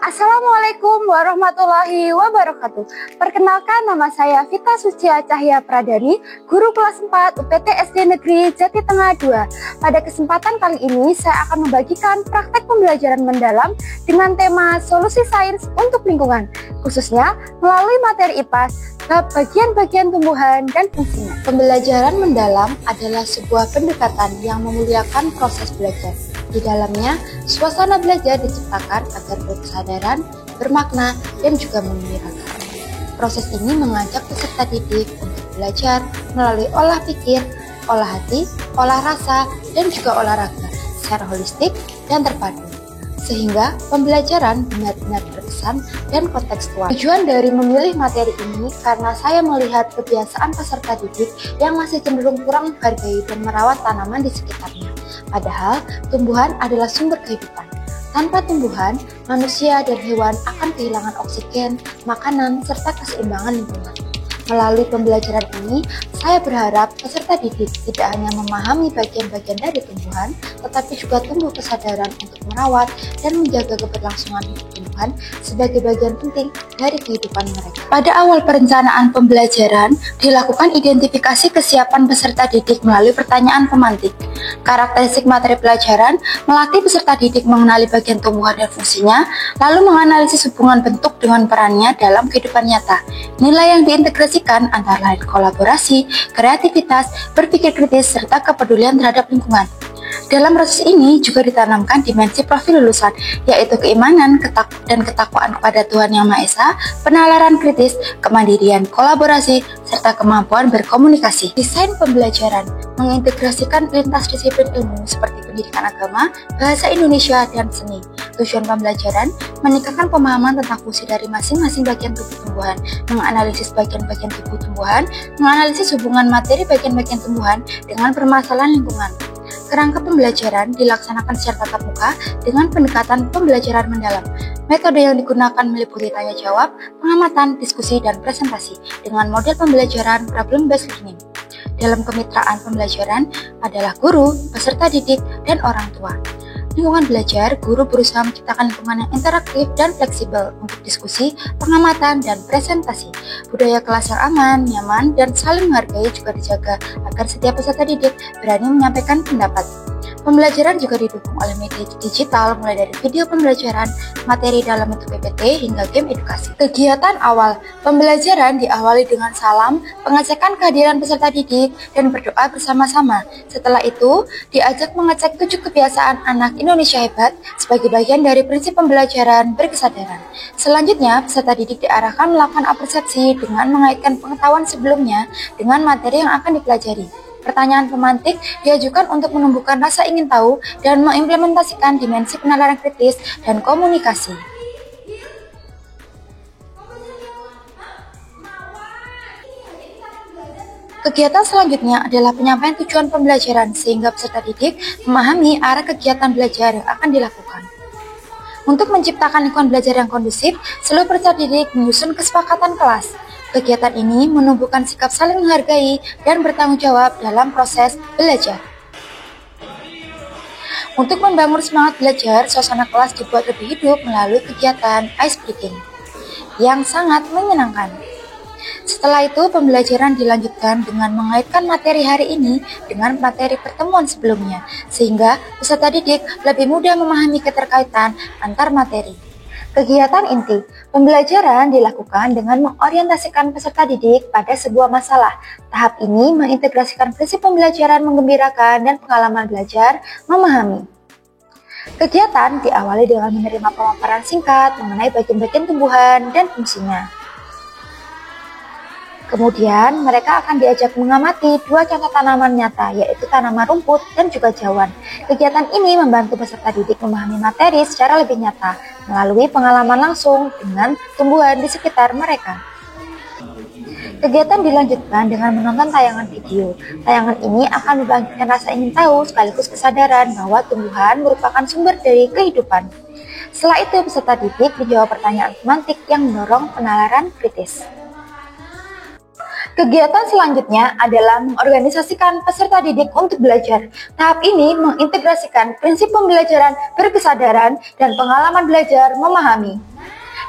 Assalamualaikum warahmatullahi wabarakatuh. Perkenalkan, nama saya Vita Sucia Cahya Pradani, guru kelas 4 UPT SD Negeri Jati Tengah 2. Pada kesempatan kali ini saya akan membagikan praktek pembelajaran mendalam dengan tema solusi sains untuk lingkungan, khususnya melalui materi IPA bab bagian-bagian tumbuhan dan fungsinya. Pembelajaran mendalam adalah sebuah pendekatan yang memuliakan proses belajar. Di dalamnya, suasana belajar diciptakan agar berkesadaran, bermakna, dan juga menggembirakan. Proses ini mengajak peserta didik untuk belajar melalui olah pikir, olah hati, olah rasa, dan juga olahraga secara holistik dan terpadu. Sehingga pembelajaran benar-benar berkesan dan kontekstual. Tujuan dari memilih materi ini karena saya melihat kebiasaan peserta didik yang masih cenderung kurang menghargai dan merawat tanaman di sekitarnya. Padahal, tumbuhan adalah sumber kehidupan. Tanpa tumbuhan, manusia dan hewan akan kehilangan oksigen, makanan, serta keseimbangan lingkungan. Melalui pembelajaran ini, saya berharap peserta didik tidak hanya memahami bagian-bagian dari tumbuhan, tetapi juga tumbuh kesadaran untuk merawat dan menjaga keberlangsungan hidup tumbuhan sebagai bagian penting dari kehidupan mereka. Pada awal perencanaan pembelajaran, dilakukan identifikasi kesiapan peserta didik melalui pertanyaan pemantik. Karakteristik materi pelajaran melatih peserta didik mengenali bagian tumbuhan dan fungsinya, lalu menganalisis hubungan bentuk dengan perannya dalam kehidupan nyata. Nilai yang diintegrasikan antara lain kolaborasi, kreativitas, berpikir kritis, serta kepedulian terhadap lingkungan. Dalam proses ini juga ditanamkan dimensi profil lulusan, yaitu keimanan dan ketakwaan kepada Tuhan Yang Maha Esa, penalaran kritis, kemandirian, kolaborasi, serta kemampuan berkomunikasi. Desain pembelajaran mengintegrasikan lintas disiplin ilmu seperti pendidikan agama, bahasa Indonesia, dan seni. Tujuan pembelajaran meningkatkan pemahaman tentang fungsi dari masing-masing bagian tubuh tumbuhan, menganalisis bagian-bagian tubuh tumbuhan, menganalisis hubungan materi bagian-bagian tumbuhan dengan permasalahan lingkungan. Kerangka pembelajaran dilaksanakan secara tatap muka dengan pendekatan pembelajaran mendalam. Metode yang digunakan meliputi tanya jawab, pengamatan, diskusi, dan presentasi dengan model pembelajaran problem-based learning. Dalam kemitraan pembelajaran adalah guru, peserta didik, dan orang tua. Lingkungan belajar, guru berusaha menciptakan lingkungan yang interaktif dan fleksibel untuk diskusi, pengamatan, dan presentasi. Budaya kelas yang aman, nyaman, dan saling menghargai juga dijaga agar setiap peserta didik berani menyampaikan pendapat. Pembelajaran juga didukung oleh media digital mulai dari video pembelajaran, materi dalam bentuk PPT, hingga game edukasi. Kegiatan awal pembelajaran diawali dengan salam, pengecekan kehadiran peserta didik, dan berdoa bersama-sama. Setelah itu, diajak mengecek 7 kebiasaan anak Indonesia hebat sebagai bagian dari prinsip pembelajaran berkesadaran. Selanjutnya, peserta didik diarahkan melakukan apresiasi dengan mengaitkan pengetahuan sebelumnya dengan materi yang akan dipelajari. Pertanyaan pemantik diajukan untuk menumbuhkan rasa ingin tahu dan mengimplementasikan dimensi penalaran kritis dan komunikasi. Kegiatan selanjutnya adalah penyampaian tujuan pembelajaran sehingga peserta didik memahami arah kegiatan belajar yang akan dilakukan. Untuk menciptakan lingkungan belajar yang kondusif, seluruh peserta didik menyusun kesepakatan kelas. Kegiatan ini menumbuhkan sikap saling menghargai dan bertanggung jawab dalam proses belajar. Untuk membangun semangat belajar, suasana kelas dibuat lebih hidup melalui kegiatan ice breaking yang sangat menyenangkan. Setelah itu, pembelajaran dilanjutkan dengan mengaitkan materi hari ini dengan materi pertemuan sebelumnya, sehingga peserta didik lebih mudah memahami keterkaitan antar materi. Kegiatan inti pembelajaran dilakukan dengan mengorientasikan peserta didik pada sebuah masalah. Tahap ini mengintegrasikan prinsip pembelajaran menggembirakan dan pengalaman belajar memahami. Kegiatan diawali dengan menerima pemaparan singkat mengenai bagian-bagian tumbuhan dan fungsinya. Kemudian, mereka akan diajak mengamati 2 contoh tanaman nyata, yaitu tanaman rumput dan juga jawan. Kegiatan ini membantu peserta didik memahami materi secara lebih nyata, melalui pengalaman langsung dengan tumbuhan di sekitar mereka. Kegiatan dilanjutkan dengan menonton tayangan video. Tayangan ini akan membangkitkan rasa ingin tahu sekaligus kesadaran bahwa tumbuhan merupakan sumber dari kehidupan. Setelah itu, peserta didik menjawab pertanyaan pemantik yang mendorong penalaran kritis. Kegiatan selanjutnya adalah mengorganisasikan peserta didik untuk belajar. Tahap ini mengintegrasikan prinsip pembelajaran berkesadaran dan pengalaman belajar memahami.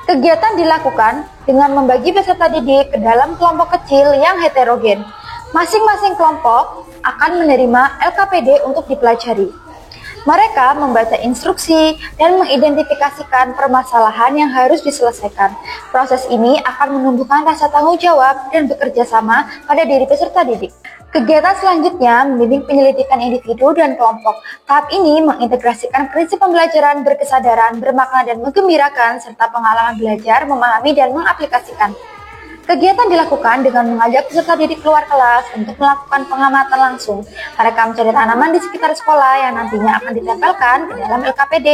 Kegiatan dilakukan dengan membagi peserta didik ke dalam kelompok kecil yang heterogen. Masing-masing kelompok akan menerima LKPD untuk dipelajari. Mereka membaca instruksi dan mengidentifikasikan permasalahan yang harus diselesaikan. Proses ini akan menumbuhkan rasa tanggung jawab dan bekerja sama pada diri peserta didik. Kegiatan selanjutnya membimbing penyelidikan individu dan kelompok. Tahap ini mengintegrasikan prinsip pembelajaran berkesadaran, bermakna dan menggembirakan, serta pengalaman belajar, memahami dan mengaplikasikan. Kegiatan dilakukan dengan mengajak peserta didik keluar kelas untuk melakukan pengamatan langsung. Mereka mencari tanaman di sekitar sekolah yang nantinya akan ditempelkan ke dalam LKPD.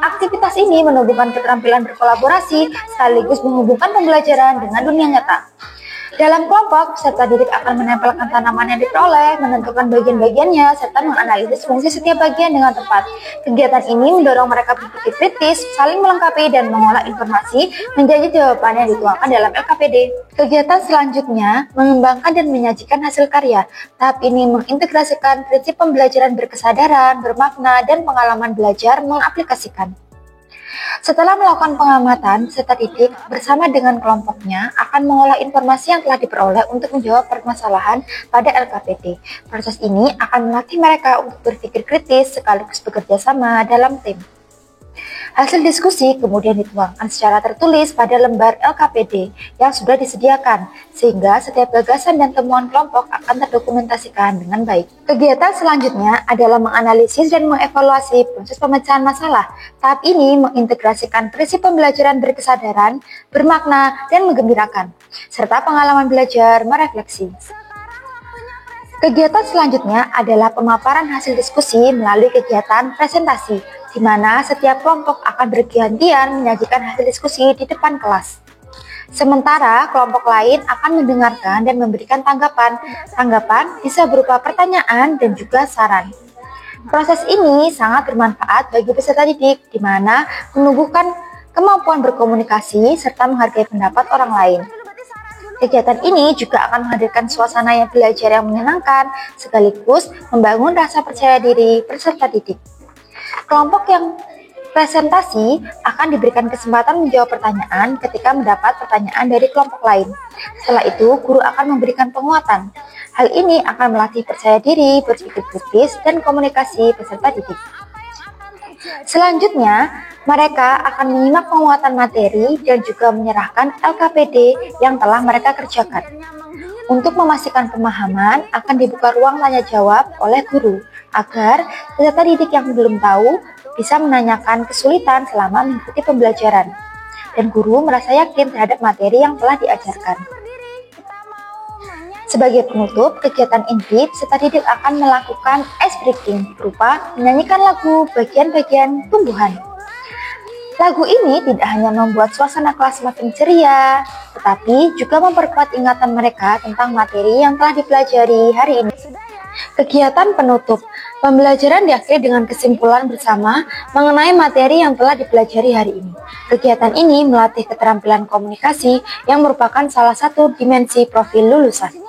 Aktivitas ini menumbuhkan keterampilan berkolaborasi sekaligus menghubungkan pembelajaran dengan dunia nyata. Dalam kelompok, peserta didik akan menempelkan tanaman yang diperoleh, menentukan bagian-bagiannya, serta menganalisis fungsi setiap bagian dengan tepat. Kegiatan ini mendorong mereka berpikir kritis, saling melengkapi, dan mengolah informasi menjadi jawaban yang dituangkan dalam LKPD. Kegiatan selanjutnya mengembangkan dan menyajikan hasil karya. Tahap ini mengintegrasikan prinsip pembelajaran berkesadaran, bermakna, dan pengalaman belajar mengaplikasikan. Setelah melakukan pengamatan, peserta didik bersama dengan kelompoknya akan mengolah informasi yang telah diperoleh untuk menjawab permasalahan pada LKPD. Proses ini akan melatih mereka untuk berpikir kritis sekaligus bekerja sama dalam tim. Hasil diskusi kemudian dituangkan secara tertulis pada lembar LKPD yang sudah disediakan, sehingga setiap gagasan dan temuan kelompok akan terdokumentasikan dengan baik. Kegiatan selanjutnya adalah menganalisis dan mengevaluasi proses pemecahan masalah. Tahap ini mengintegrasikan prinsip pembelajaran berkesadaran, bermakna, dan menggembirakan, serta pengalaman belajar merefleksi. Kegiatan selanjutnya adalah pemaparan hasil diskusi melalui kegiatan presentasi, di mana setiap kelompok akan bergantian menyajikan hasil diskusi di depan kelas. Sementara kelompok lain akan mendengarkan dan memberikan tanggapan. Tanggapan bisa berupa pertanyaan dan juga saran. Proses ini sangat bermanfaat bagi peserta didik, di mana menumbuhkan kemampuan berkomunikasi serta menghargai pendapat orang lain. Kegiatan ini juga akan menghadirkan suasana yang belajar yang menyenangkan, sekaligus membangun rasa percaya diri peserta didik. Kelompok yang presentasi akan diberikan kesempatan menjawab pertanyaan ketika mendapat pertanyaan dari kelompok lain. Setelah itu, guru akan memberikan penguatan. Hal ini akan melatih percaya diri, berpikir kritis, dan komunikasi peserta didik. Selanjutnya, mereka akan menyimak penguatan materi dan juga menyerahkan LKPD yang telah mereka kerjakan. Untuk memastikan pemahaman, akan dibuka ruang tanya jawab oleh guru, agar peserta didik yang belum tahu bisa menanyakan kesulitan selama mengikuti pembelajaran, dan guru merasa yakin terhadap materi yang telah diajarkan. Sebagai penutup kegiatan ini, peserta didik akan melakukan ice breaking berupa menyanyikan lagu bagian-bagian tumbuhan. Lagu ini tidak hanya membuat suasana kelas semakin ceria, tetapi juga memperkuat ingatan mereka tentang materi yang telah dipelajari hari ini. Kegiatan penutup, pembelajaran diakhiri dengan kesimpulan bersama mengenai materi yang telah dipelajari hari ini. Kegiatan ini melatih keterampilan komunikasi yang merupakan salah satu dimensi profil lulusan.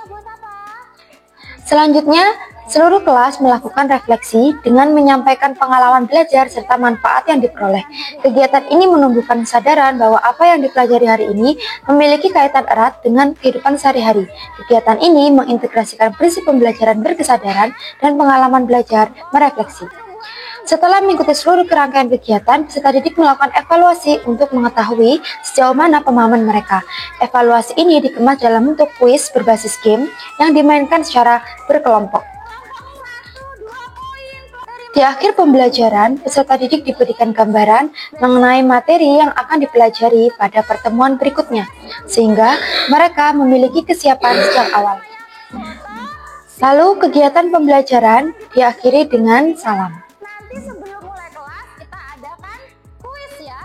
Selanjutnya, seluruh kelas melakukan refleksi dengan menyampaikan pengalaman belajar serta manfaat yang diperoleh. Kegiatan ini menumbuhkan kesadaran bahwa apa yang dipelajari hari ini memiliki kaitan erat dengan kehidupan sehari-hari. Kegiatan ini mengintegrasikan prinsip pembelajaran berkesadaran dan pengalaman belajar merefleksi. Setelah mengikuti seluruh rangkaian kegiatan, peserta didik melakukan evaluasi untuk mengetahui sejauh mana pemahaman mereka. Evaluasi ini dikemas dalam bentuk kuis berbasis game yang dimainkan secara berkelompok. Di akhir pembelajaran, peserta didik diberikan gambaran mengenai materi yang akan dipelajari pada pertemuan berikutnya, sehingga mereka memiliki kesiapan sejak awal. Lalu kegiatan pembelajaran diakhiri dengan salam. Sebelum mulai kelas kita adakan kuis ya.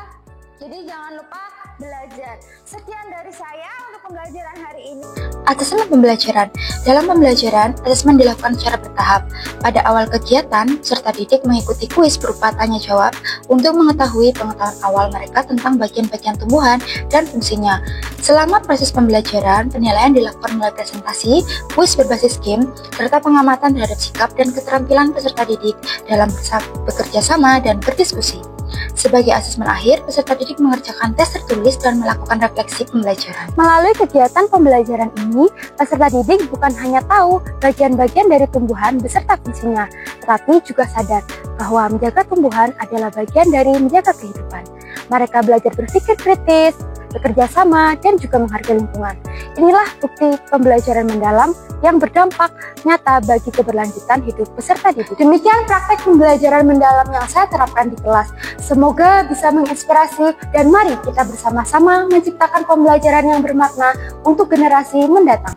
Jadi jangan lupa belajar. Sekian dari saya untuk pembelajaran hari ini. Asesmen pembelajaran. Dalam pembelajaran, asesmen dilakukan secara bertahap. Pada awal kegiatan, peserta didik mengikuti kuis berupa tanya jawab untuk mengetahui pengetahuan awal mereka tentang bagian-bagian tumbuhan dan fungsinya. Selama proses pembelajaran, penilaian dilakukan melalui presentasi, kuis berbasis game, serta pengamatan terhadap sikap dan keterampilan peserta didik dalam bekerja sama dan berdiskusi. Sebagai asesmen akhir, peserta didik mengerjakan tes tertulis dan melakukan refleksi pembelajaran. Melalui kegiatan pembelajaran ini, peserta didik bukan hanya tahu bagian-bagian dari tumbuhan beserta fungsinya, tetapi juga sadar bahwa menjaga tumbuhan adalah bagian dari menjaga kehidupan. Mereka belajar berpikir kritis, bekerja sama, dan juga menghargai lingkungan. Inilah bukti pembelajaran mendalam yang berdampak nyata bagi keberlanjutan hidup peserta didik. Demikian praktek pembelajaran mendalam yang saya terapkan di kelas. Semoga bisa menginspirasi dan mari kita bersama-sama menciptakan pembelajaran yang bermakna untuk generasi mendatang.